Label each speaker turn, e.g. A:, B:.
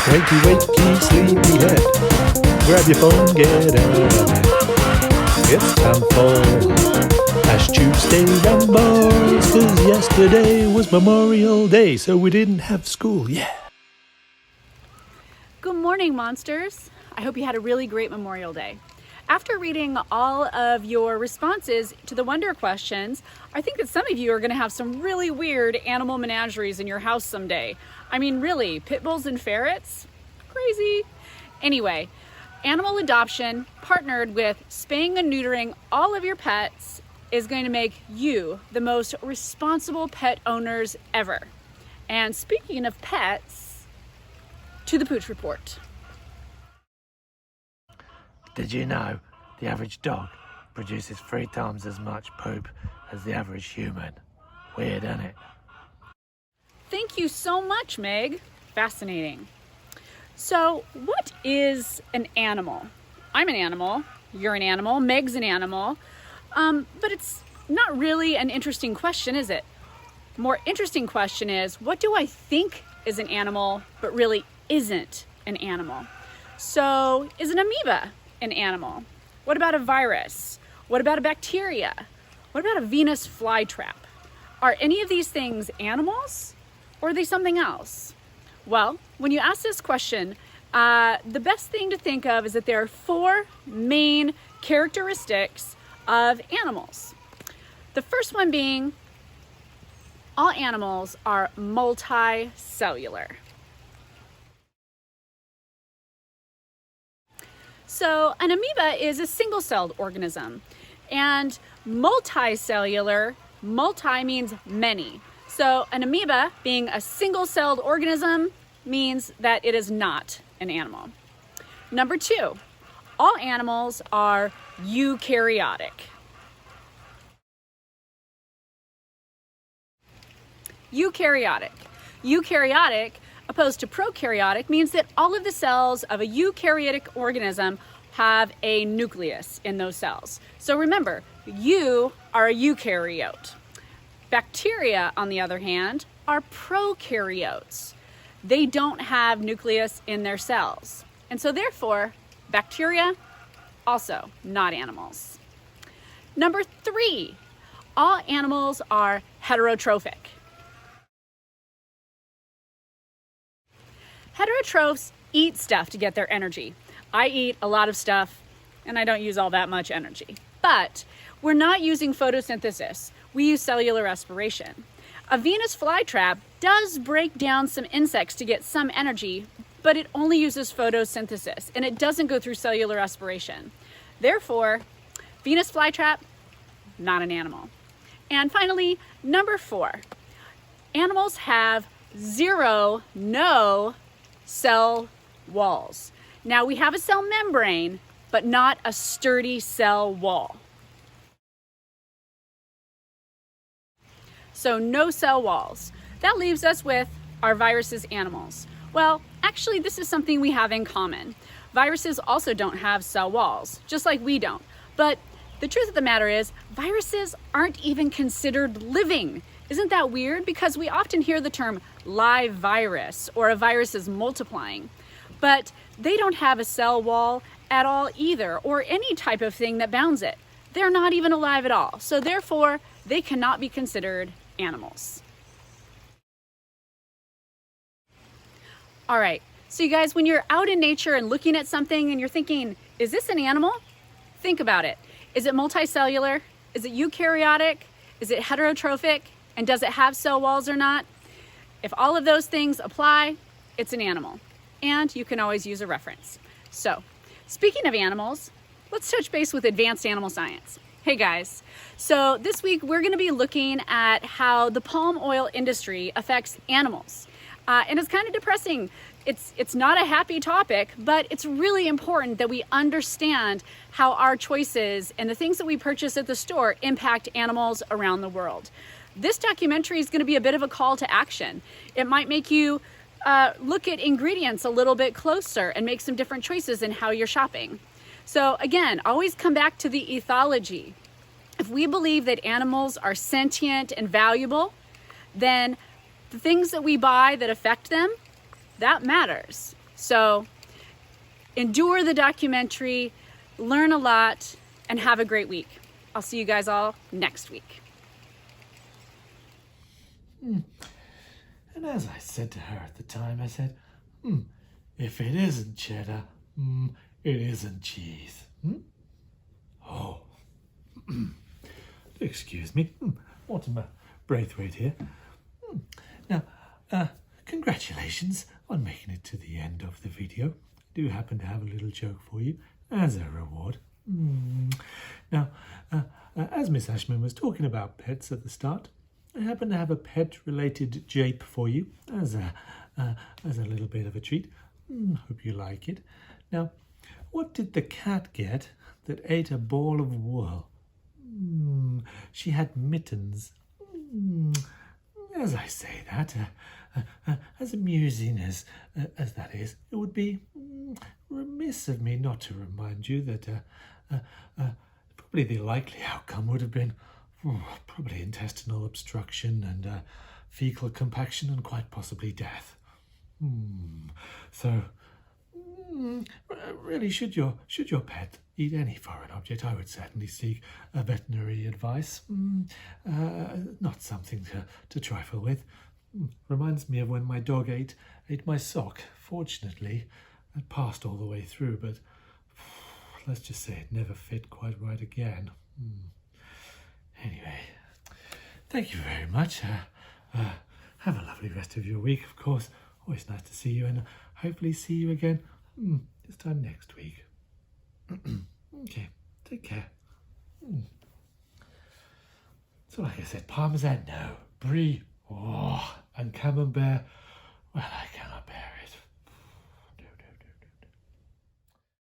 A: Wakey, wakey, sleepyhead. Grab your phone, get out of bed. It's time for Ashmonday Rambles, 'cause yesterday was Memorial Day, so we didn't have school, yeah.
B: Good morning, monsters. I hope you had a really great Memorial Day. After reading all of your responses to the wonder questions, I think that some of you are going to have some really weird animal menageries in your house someday. I mean, really, pit bulls and ferrets? Crazy. Anyway, animal adoption partnered with spaying and neutering all of your pets is going to make you the most responsible pet owners ever. And speaking of pets, to the Pooch Report.
C: Did you know the average dog produces 3 times as much poop as the average human? Weird, isn't it?
B: Thank you so much, Meg. Fascinating. So, what is an animal? I'm an animal, you're an animal, Meg's an animal, but it's not really an interesting question, is it? More interesting question is, what do I think is an animal, but really isn't an animal? So, is an amoeba an animal? What about a virus? What about a bacteria? What about a Venus flytrap? Are any of these things animals, or are they something else? Well, when you ask this question, the best thing to think of is that there are 4 main characteristics of animals. The first one being, all animals are multicellular. So an amoeba is a single-celled organism, and multicellular, multi means many. So an amoeba being a single-celled organism means that it is not an animal. Number 2, all animals are eukaryotic. Eukaryotic. Eukaryotic, opposed to prokaryotic, means that all of the cells of a eukaryotic organism have a nucleus in those cells. So remember, you are a eukaryote. Bacteria, on the other hand, are prokaryotes. They don't have nucleus in their cells. And so therefore, bacteria, also not animals. Number 3, all animals are heterotrophic. Heterotrophs eat stuff to get their energy. I eat a lot of stuff and I don't use all that much energy. But we're not using photosynthesis. We use cellular respiration. A Venus flytrap does break down some insects to get some energy, but it only uses photosynthesis and it doesn't go through cellular respiration. Therefore, Venus flytrap, not an animal. And finally, number 4, animals have no cell walls. Now we have a cell membrane, but not a sturdy cell wall. So no cell walls. That leaves us with, are viruses animals? Well, actually this is something we have in common. Viruses also don't have cell walls, just like we don't. But the truth of the matter is, viruses aren't even considered living. Isn't that weird? Because we often hear the term live virus or a virus is multiplying, but they don't have a cell wall at all either, or any type of thing that bounds it. They're not even alive at all. So therefore, they cannot be considered animals. All right, so you guys, when you're out in nature and looking at something and you're thinking, is this an animal? Think about it. Is it multicellular? Is it eukaryotic? Is it heterotrophic? And does it have cell walls or not? If all of those things apply, it's an animal. And you can always use a reference. So, speaking of animals, let's touch base with advanced animal science. Hey guys, so this week we're gonna be looking at how the palm oil industry affects animals. And it's kind of depressing. It's not a happy topic, but it's really important that we understand how our choices and the things that we purchase at the store impact animals around the world. This documentary is going to be a bit of a call to action. It might make you look at ingredients a little bit closer and make some different choices in how you're shopping. So again, always come back to the ethology. If we believe that animals are sentient and valuable, then the things that we buy that affect them, that matters. So endure the documentary, learn a lot, and have a great week. I'll see you guys all next week.
C: And as I said to her at the time, I said, if it isn't cheddar, it isn't cheese. Oh, excuse me. Mortimer Braithwaite here. Now, congratulations on making it to the end of the video. I do happen to have a little joke for you as a reward. Now, as Miss Ashman was talking about pets at the start, I happen to have a pet-related jape for you as a little bit of a treat. Hope you like it. Now, what did the cat get that ate a ball of wool? She had mittens. As I say that, as amusing as that is, it would be remiss of me not to remind you that probably the likely outcome would have been probably intestinal obstruction and fecal compaction and quite possibly death. So, really, should your pet eat any foreign object, I would certainly seek a veterinary advice. Not something to trifle with. Reminds me of when my dog ate my sock. Fortunately, it passed all the way through, but let's just say it never fit quite right again. Anyway, thank you very much. Have a lovely rest of your week, of course. Always nice to see you, and hopefully see you again this time next week. Okay, take care. So like I said, Parmesan, no. Brie, and Camembert, well, I